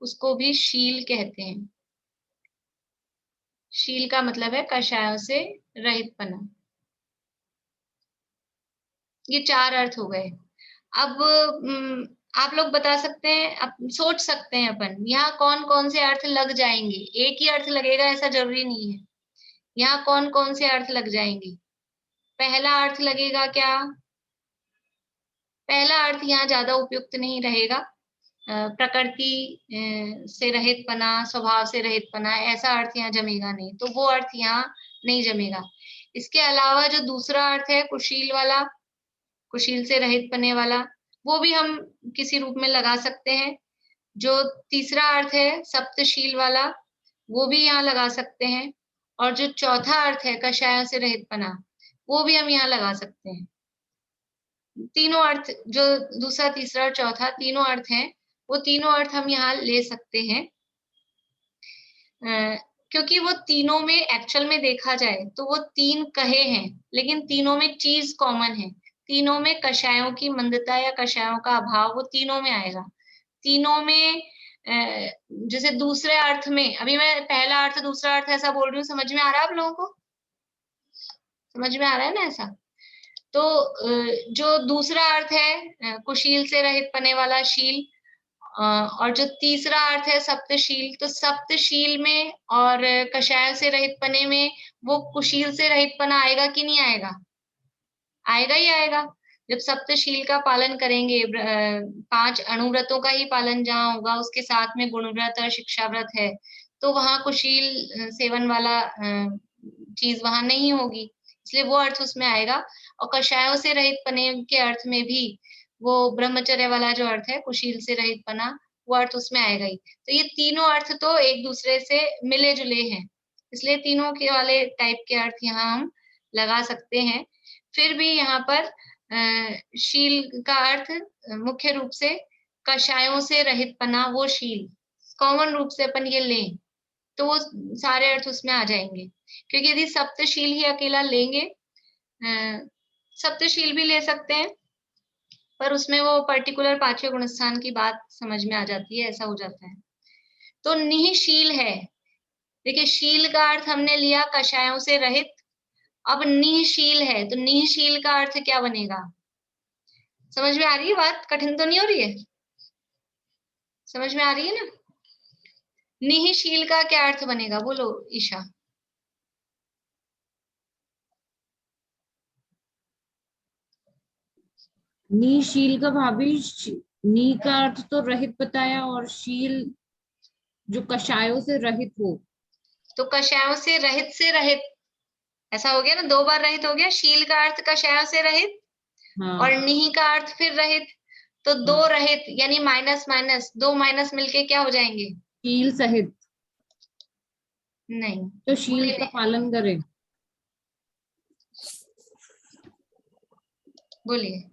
उसको भी शील कहते हैं। शील का मतलब है कषायों से रहित पना। ये 4 अर्थ हो गए। अब आप लोग बता सकते हैं, सोच सकते हैं अपन यहाँ कौन कौन से अर्थ लग जाएंगे। एक ही अर्थ लगेगा ऐसा जरूरी नहीं है, यहाँ कौन कौन से अर्थ लग जाएंगे। पहला अर्थ लगेगा क्या? पहला अर्थ यहाँ ज्यादा उपयुक्त नहीं रहेगा, प्रकृति से रहित पना, स्वभाव से रहित पना, ऐसा अर्थ यहाँ जमेगा नहीं, तो वो अर्थ यहाँ नहीं जमेगा। इसके अलावा जो दूसरा अर्थ है कुशील वाला, कुशील से रहित पने वाला, वो भी हम किसी रूप में लगा सकते हैं। जो तीसरा अर्थ है सप्तशील वाला, वो भी यहाँ लगा सकते हैं। और जो चौथा अर्थ है कषायों से रहित पना, वो भी हम यहाँ लगा सकते हैं। तीनों अर्थ जो दूसरा, तीसरा और चौथा तीनों अर्थ हैं, वो तीनों अर्थ हम यहाँ ले सकते हैं, क्योंकि वो तीनों में एक्चुअल में देखा जाए तो वो 3 कहे हैं, लेकिन तीनों में चीज कॉमन है। तीनों में कषायों की मंदता या कषायों का अभाव वो तीनों में आएगा। तीनों में जैसे दूसरे अर्थ में, अभी मैं पहला अर्थ दूसरा अर्थ ऐसा बोल रही हूँ, समझ में आ रहा है आप लोगों को? समझ में आ रहा है ना ऐसा? तो जो दूसरा अर्थ है कुशील से रहित पने वाला शील, और जो तीसरा अर्थ है सप्तशील, तो सप्तशील में और कषाय से रहित पने में वो कुशील से रहित पना आएगा कि नहीं आएगा? आएगा ही आएगा। जब सप्तशील का पालन करेंगे, 5 अणुव्रतों का ही पालन जहाँ होगा, उसके साथ में गुणव्रत और शिक्षाव्रत है, तो वहां कुशील सेवन वाला चीज वहां नहीं होगी, इसलिए वो अर्थ उसमें आएगा। और कषायों से रहित पने के अर्थ में भी वो ब्रह्मचर्य वाला जो अर्थ है कुशील से रहित पना, वो अर्थ उसमें आएगा ही। तो ये तीनों अर्थ तो एक दूसरे से मिले जुले हैं, इसलिए तीनों के वाले टाइप के अर्थ यहाँ हम लगा सकते हैं। फिर भी यहाँ पर शील का अर्थ मुख्य रूप से कषायों से रहित पना, वो शील कॉमन रूप से अपन ये लें तो वो सारे अर्थ उसमें आ जाएंगे। क्योंकि यदि सप्तशील ही अकेला लेंगे, सप्तशील भी ले सकते हैं, पर उसमें वो पर्टिकुलर 5वें गुणस्थान की बात समझ में आ जाती है, ऐसा हो जाता है। तो निःशील है, देखिए शील का अर्थ हमने लिया कषायों से रहित, अब निःशील है, तो निःशील का अर्थ क्या बनेगा? समझ में आ रही है बात? कठिन तो नहीं हो रही है? समझ में आ रही है ना? निःशील का क्या अर्थ बनेगा, बोलो ईशा। निशील का भाभी, नी का अर्थ तो रहित बताया, और शील जो कषायों से रहित हो, तो कषायों से रहित ऐसा हो गया ना, 2 बार रहित हो गया। शील का अर्थ कषायों से रहित, हाँ, और निहि का अर्थ फिर रहित, तो 2 रहित यानी माइनस माइनस 2 माइनस मिलके क्या हो जाएंगे? शील सहित। नहीं, तो शील का पालन करें। बोलिए।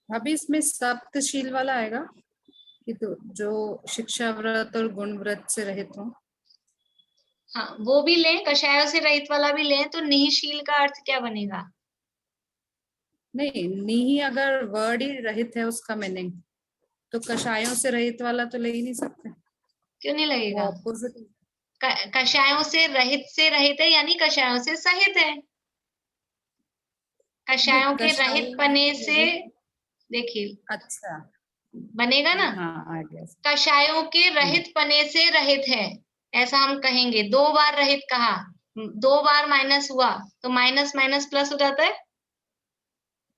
अभी इसमें सप्तशील वाला आएगा कि तो जो शिक्षा व्रत और गुण व्रत से रहित हो। हाँ वो भी लें, कषायों से रहित वाला भी लें, तो निःशील का अर्थ क्या बनेगा? नहीं, निही अगर वर्ड ही रहित है उसका मीनिंग, तो कषायों से रहित वाला तो ले ही नहीं सकते। क्यों नहीं लगेगा? ऑपोजिट। कषायों से रहित है यानी कषायों से सहित है। कषायों के रहित पने से, देखिए अच्छा बनेगा ना, हाँ, आ गया। कषायों के रहित पने से रहित है, ऐसा हम कहेंगे। 2 बार रहित कहा, 2 बार माइनस हुआ, तो माइनस माइनस प्लस हो जाता है।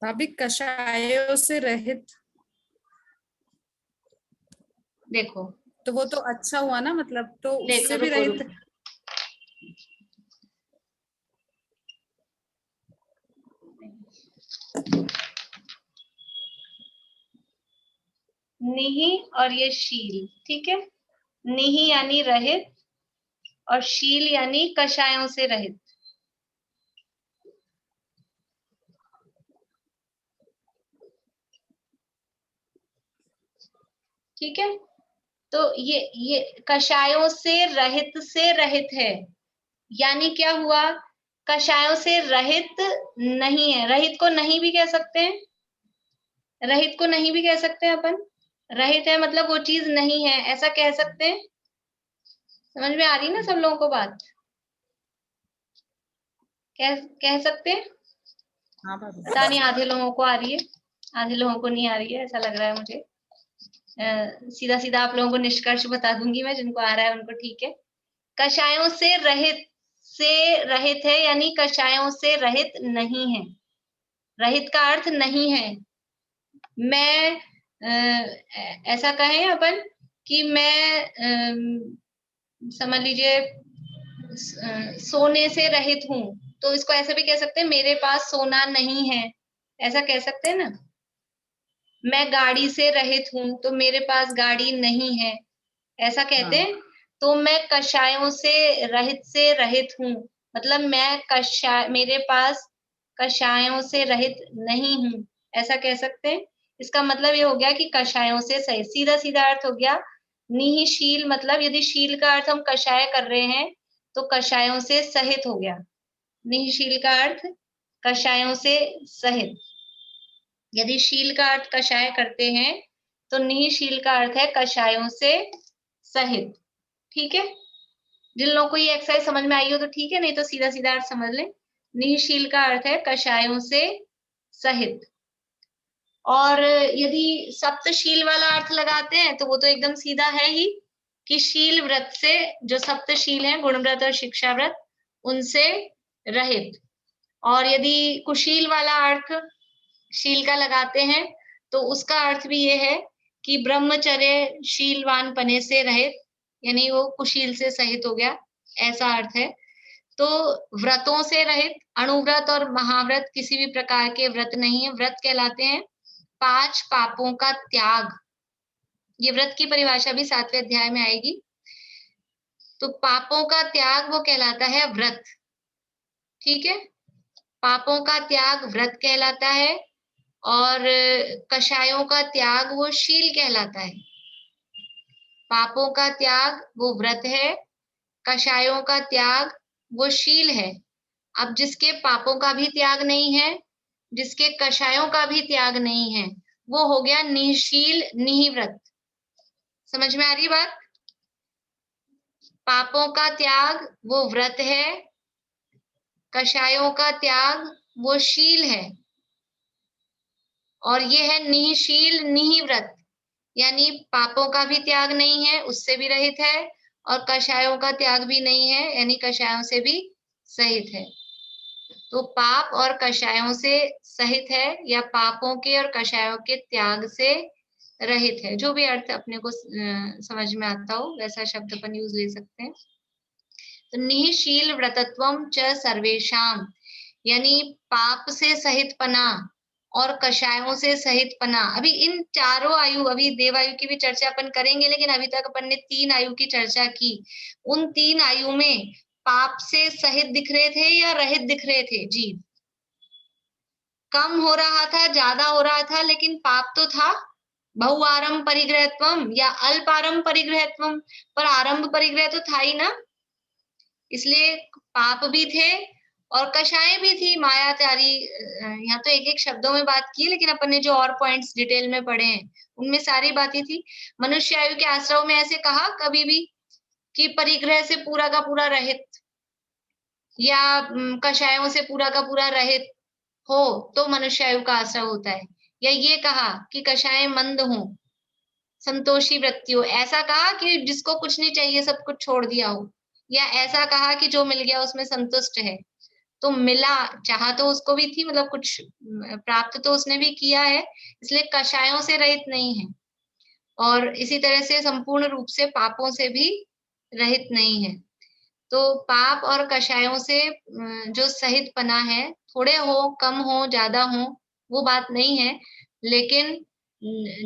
भाभी कषायों से रहित, देखो तो वो तो अच्छा हुआ ना, मतलब तो देखो उससे भी रुको रहित। रुको, निहि और ये शील, ठीक है। निहि यानी रहित और शील यानी कषायों से रहित। ठीक है, तो ये कषायों से रहित है, यानी क्या हुआ? कषायों से रहित नहीं है। रहित को नहीं भी कह सकते हैं, रहित को नहीं भी कह सकते हैं अपन। रहित है मतलब वो चीज नहीं है, ऐसा कह सकते हैं। समझ में आ रही ना सब लोगों को बात? कह सकते हैं। पता नहीं आधे लोगों को आ रही है, आधे लोगों को नहीं आ रही है, ऐसा लग रहा है मुझे। सीधा सीधा आप लोगों को निष्कर्ष बता दूंगी मैं, जिनको आ रहा है उनको ठीक है। कषायों से रहित है यानी कषायों से रहित नहीं है। रहित का अर्थ नहीं है। मैं ऐसा कहें अपन कि मैं समझ लीजिए सोने से रहित हूं, तो इसको ऐसे भी कह सकते हैं, मेरे पास सोना नहीं है, ऐसा कह सकते हैं ना। मैं गाड़ी से रहित हूं, तो मेरे पास गाड़ी नहीं है, ऐसा कहते हैं। तो मैं कषायों से रहित हूं, मतलब मैं मेरे पास कषायों से रहित नहीं हूं, ऐसा कह सकते हैं। इसका मतलब ये हो गया कि कषायों से सहित, सीधा सीधा अर्थ हो गया। निःशील मतलब यदि शील का अर्थ हम कषाय कर रहे हैं तो कषायों से सहित हो गया। निःशील का अर्थ कषायों से सहित। यदि शील का अर्थ कषाय करते हैं तो निःशील का अर्थ है कषायों से सहित। ठीक है, जिन लोगों को ये एक्सरसाइज समझ में आई हो तो ठीक है, नहीं तो सीधा सीधा अर्थ समझ लें। निःशील का अर्थ है कषायों से सहित। और यदि सप्तशील वाला अर्थ लगाते हैं तो वो तो एकदम सीधा है ही, कि शील व्रत से, जो सप्तशील हैं गुण व्रत और शिक्षा व्रत, उनसे रहित। और यदि कुशील वाला अर्थ शील का लगाते हैं तो उसका अर्थ भी ये है कि ब्रह्मचर्य शीलवान पने से रहित, यानी वो कुशील से सहित हो गया, ऐसा अर्थ है। तो व्रतों से रहित, अणुव्रत और महाव्रत किसी भी प्रकार के व्रत नहीं है। व्रत कहलाते हैं 5 पापों का त्याग। ये व्रत की परिभाषा भी 7वें अध्याय में आएगी। तो पापों का त्याग वो कहलाता है व्रत। ठीक है, पापों का त्याग व्रत कहलाता है, और कषायों का त्याग वो शील कहलाता है। पापों का त्याग वो व्रत है, कषायों का त्याग वो शील है। अब जिसके पापों का भी त्याग नहीं है, जिसके कषायों का भी त्याग नहीं है, वो हो गया निःशील निःव्रत। समझ में आ रही बात? पापों का त्याग वो व्रत है, कषायों का त्याग वो शील है, और ये है निःशील निःव्रत, यानी पापों का भी त्याग नहीं है, उससे भी रहित है, और कषायों का त्याग भी नहीं है, यानी कषायों से भी सहित है। तो पाप और कषायों से सहित है, या पापों के और कषायों के त्याग से रहित है। जो भी अर्थ अपने को समझ में आता हो वैसा शब्द अपन यूज ले सकते हैं। तो निःशील व्रतत्वम च सर्वेशाम, यानी पाप से सहित पना और कषायों से सहित पना। अभी इन चारों आयु, अभी देवायु की भी चर्चा अपन करेंगे, लेकिन अभी तक अपन ने 3 आयु की चर्चा की। उन 3 आयु में पाप से सहित दिख रहे थे या रहित दिख रहे थे जीव? कम हो रहा था, ज्यादा हो रहा था, लेकिन पाप तो था। बहुआरंभ परिग्रहत्वम या अल्पारंभ परिग्रहत्वम, पर आरंभ परिग्रह तो था ही ना। इसलिए पाप भी थे और कषाय भी थी, मायाचारी। यहाँ तो एक एक शब्दों में बात की, लेकिन अपन ने जो और पॉइंट्स डिटेल में पढ़े हैं उनमें सारी बातें थी। मनुष्य आयु के आश्रव में ऐसे कहा कभी भी कि परिग्रह से पूरा का पूरा रहित या कषायों से पूरा का पूरा रहित हो तो मनुष्य आयु का आश्रय होता है, या ये कहा कि कषाय मंद हो, संतोषी वृत्ति हो, ऐसा कहा कि जिसको कुछ नहीं चाहिए सब कुछ छोड़ दिया हो, या ऐसा कहा कि जो मिल गया उसमें संतुष्ट है। तो मिला, चाहा तो उसको भी थी, मतलब कुछ प्राप्त तो उसने भी किया है, इसलिए कषायों से रहित नहीं है। और इसी तरह से संपूर्ण रूप से पापों से भी रहित नहीं है। तो पाप और कषायों से जो सहित पना है, थोड़े हो, कम हो, ज्यादा हो, वो बात नहीं है, लेकिन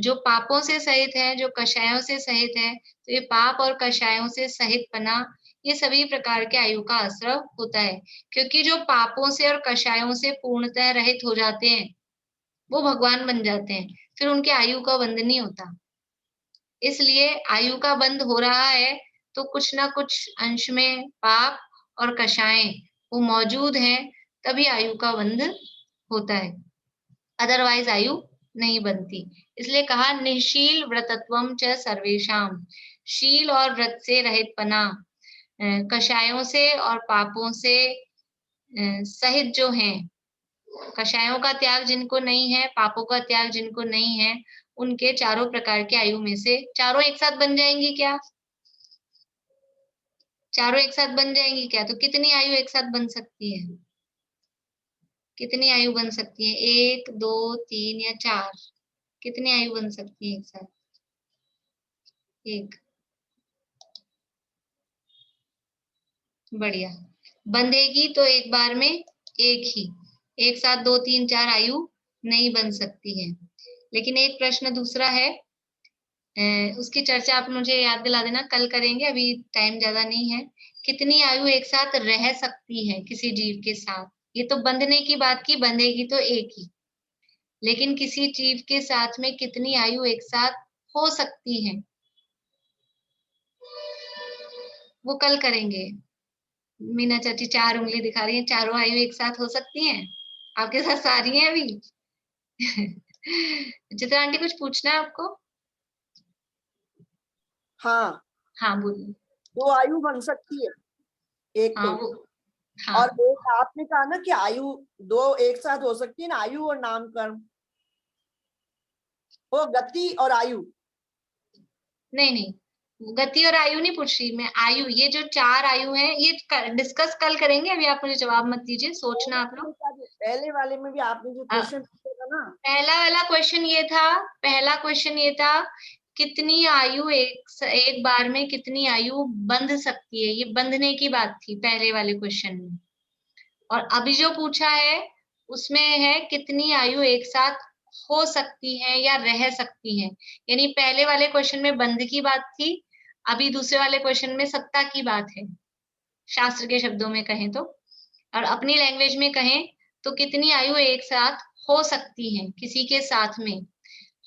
जो पापों से सहित है, जो कषायों से सहित है, तो ये पाप और कषायों से सहित पना, ये सभी प्रकार के आयु का आश्रय होता है। क्योंकि जो पापों से और कषायों से पूर्णतः रहित हो जाते हैं वो भगवान बन जाते हैं, फिर उनके आयु का बंध नहीं होता। इसलिए आयु का बंध हो रहा है तो कुछ ना कुछ अंश में पाप और कषाएं वो मौजूद हैं, तभी आयु का बंध होता है, अदरवाइज आयु नहीं बनती। इसलिए कहा निशील व्रतत्वम च सर्वेशाम, शील और व्रत से रहित पना, कषायों से और पापों से सहित जो हैं, कषायों का त्याग जिनको नहीं है, पापों का त्याग जिनको नहीं है, उनके चारों प्रकार के आयु में से चारों एक साथ बन जाएंगी क्या? चारों एक साथ बन जाएंगी क्या? तो कितनी आयु एक साथ बन सकती है? कितनी आयु बन सकती है? 1, 2, 3 या 4? कितनी आयु बन सकती है एक साथ? 1। बढ़िया। बंधेगी तो एक बार में एक ही, एक साथ 2, 3, 4 आयु नहीं बन सकती है। लेकिन एक प्रश्न दूसरा है, उसकी चर्चा आप मुझे याद दिला देना, कल करेंगे, अभी टाइम ज्यादा नहीं है। कितनी आयु एक साथ रह सकती है किसी जीव के साथ? ये तो बंधने की बात की, बंधेगी तो एक ही, लेकिन किसी जीव के साथ में कितनी आयु एक साथ हो सकती है वो कल करेंगे। मीना चाची 4 उंगली दिखा रही है, चारों आयु एक साथ हो सकती हैं? आपके साथ सारी हैं अभी? चित्रा आंटी कुछ पूछना है आपको? हाँ हाँ बोलिए। 2 आयु बन सकती है, एक हाँ, तो वो हाँ। और एक आपने कहा ना कि आयु 2 एक साथ हो सकती है ना, आयु और नामकर्म, वो गति और आयु। नहीं, गति और आयु नहीं पूछ रही मैं, आयु, ये जो 4 आयु हैं ये डिस्कस कल करेंगे, अभी आप मुझे जवाब मत दीजिए, सोचना आप लोग। पहले वाले में भी आपने जो क्वेश्चन पूछा था ना, पहला वाला क्वेश्चन ये था, पहला क्वेश्चन ये था कितनी आयु एक बार में कितनी आयु बंध सकती है, ये बंधने की बात थी पहले वाले क्वेश्चन में। और अभी जो पूछा है उसमें है कितनी आयु एक साथ हो सकती है या रह सकती है, यानी पहले वाले क्वेश्चन में बंध की बात थी, अभी दूसरे वाले क्वेश्चन में सत्ता की बात है, शास्त्र के शब्दों में कहें तो। और अपनी लैंग्वेज में कहें तो कितनी आयु एक साथ हो सकती है किसी के साथ में।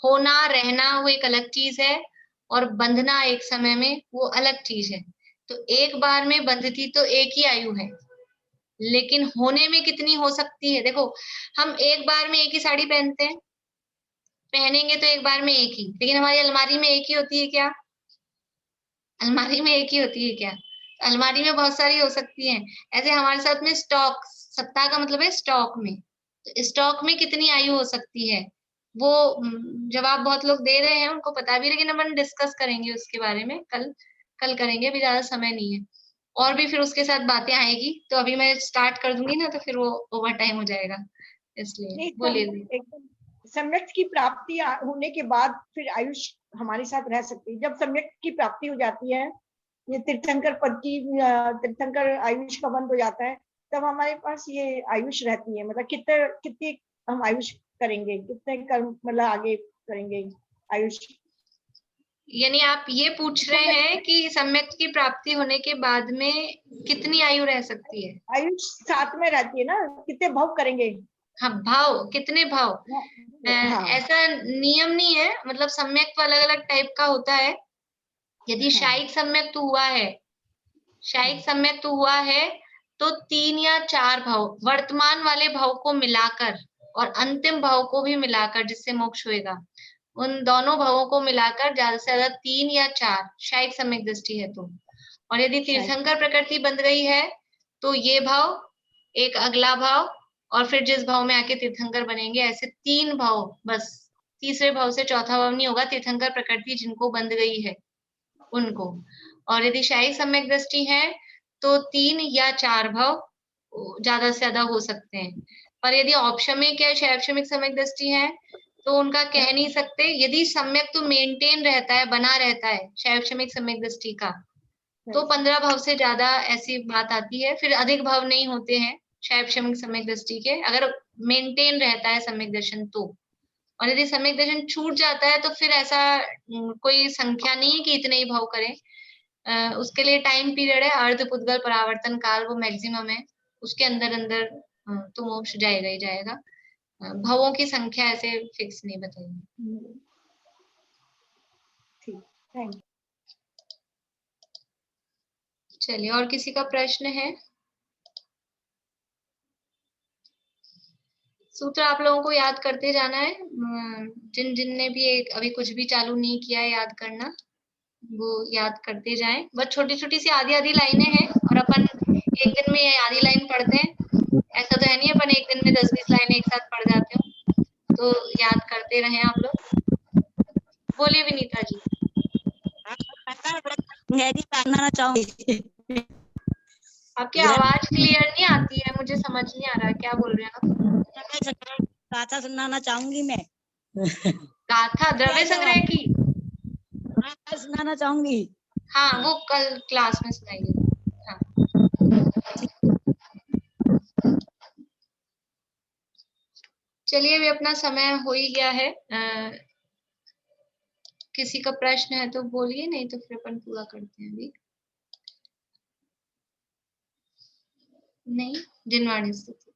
होना, रहना वो एक अलग चीज है, और बंधना एक समय में वो अलग चीज है। तो एक बार में बंधती तो एक ही आयु है, लेकिन होने में कितनी हो सकती है? देखो, हम एक बार में एक ही साड़ी पहनते हैं, पहनेंगे तो एक बार में एक ही, लेकिन हमारी अलमारी में एक ही होती है क्या? अलमारी में एक ही होती है क्या? अलमारी में बहुत सारी हो सकती हैं। ऐसे हमारे साथ में स्टॉक, सत्ता का मतलब है स्टॉक में, तो स्टॉक में कितनी आयु हो सकती है? वो जवाब बहुत लोग दे रहे हैं, उनको पता भी, लेकिन अपन डिस्कस करेंगे उसके बारे में कल करेंगे, अभी ज्यादा समय नहीं है। और भी फिर उसके साथ बातें आएगी, तो अभी मैं स्टार्ट कर दूंगी ना तो फिर वो ओवर टाइम हो जाएगा, इसलिए बोलिए। एकदम सम्यक की प्राप्ति होने के बाद फिर आयुष हमारे साथ रह सकती है। जब सम्यक की प्राप्ति हो जाती है, ये तीर्थंकर पद की तीर्थंकर आयुष का बंद हो जाता है, तब हमारे पास ये आयुष रहती है। मतलब कितनी हम आयुष करेंगे, कितने कर्म मतलब आगे करेंगे आयुष। यानी आप ये पूछ रहे हैं कि सम्यक की प्राप्ति होने के बाद में कितनी आयु रह सकती है? आयुष साथ में रहती है ना, कितने भाव करेंगे। हाँ, भाव, कितने भाव? हाँ। ऐसा नियम नहीं है, मतलब सम्यक तो अलग अलग टाइप का होता है। यदि शायिक सम्यक तो हुआ है, शायिक सम्यक तो हुआ है तो 3 या 4 भाव, वर्तमान वाले भाव को मिलाकर और अंतिम भाव को भी मिलाकर जिससे मोक्ष होएगा, उन दोनों भावों को मिलाकर ज्यादा से ज्यादा 3 या 4 शायिक सम्यक दृष्टि है तो। और यदि तीर्थंकर प्रकृति बन गई है तो ये भाव, एक अगला भाव और फिर जिस भाव में आके तीर्थंकर बनेंगे, ऐसे 3 भाव बस। तीसरे भाव से चौथा भाव नहीं होगा। तीर्थंकर प्रकृति जिनको बंध गई है उनको। और यदि शायिक सम्यक दृष्टि है तो 3 या 4 भाव ज्यादा से ज्यादा हो सकते हैं। पर यदि औपशमिक या शैवशमिक सम्यक दृष्टि है तो उनका कह नहीं सकते। यदि सम्यक तो मेंटेन रहता है, बना रहता है शैवशमिक सम्यक दृष्टि का, तो 15 भाव से ज्यादा ऐसी बात आती है। फिर अधिक भाव नहीं होते हैं शैवशमिक सम्यक दृष्टि के, अगर मेंटेन रहता है सम्यक दर्शन तो। और यदि सम्यक दर्शन छूट जाता है तो फिर ऐसा कोई संख्या नहीं है कि इतने ही भाव करें। उसके लिए टाइम पीरियड है, अर्ध पुद्गल परावर्तन काल वो मैक्सिमम है, उसके अंदर अंदर तो मोक्ष जाएगा ही जाएगा। भावों की संख्या ऐसे फिक्स नहीं बताई। ठीक, थैंक यू। चलिए, और किसी का प्रश्न है? सूत्र आप लोगों को याद करते जाना है। जिन जिन ने भी अभी कुछ भी चालू नहीं किया है याद करना, वो याद करते जाएं। बस छोटी छोटी सी आधी आधी लाइनें हैं और अपन एक दिन में ये आधी लाइन पढ़ते हैं। ऐसा तो है नहीं अपन एक दिन में 10-20 लाइनें एक साथ पढ़ जाते हो, तो याद करते रहें आप लोग। बोलिए विनीता जी। जानना चाहूंगी। आपकी आवाज क्लियर नहीं आती है, मुझे समझ नहीं आ रहा क्या बोल रहे हैं आप। गाथा सुनाना चाहूंगी मैं। गाथा द्रव्य संग्रह की सुनाना चाहूंगी। हाँ, वो कल क्लास में सुनाइए। हाँ। चलिए, अभी अपना समय हो ही गया है। किसी का प्रश्न है तो बोलिए, नहीं तो फिर अपन पूरा करते हैं अभी। नहीं, जिनवाणी स्तुति।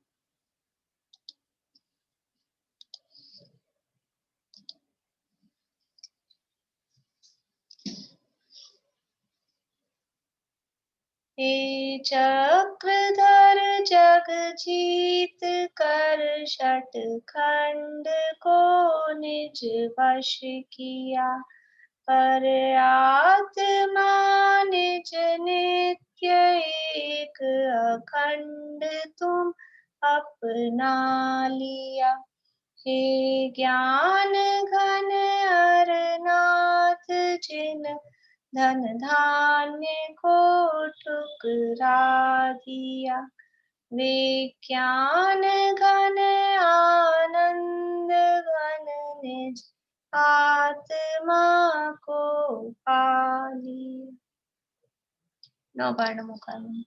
हे चक्रधर जग जीत कर षट खंड को निज वश किया, पर आत्मा निज नित्य एक अखंड तुम अपना लिया। हे ज्ञान घन अरनाथ जिन धन धान्य को ठुकरा दिया, विज्ञान घन आनंद घन निज आत्मा को पा लिया। नौ बार नमो कार्बन।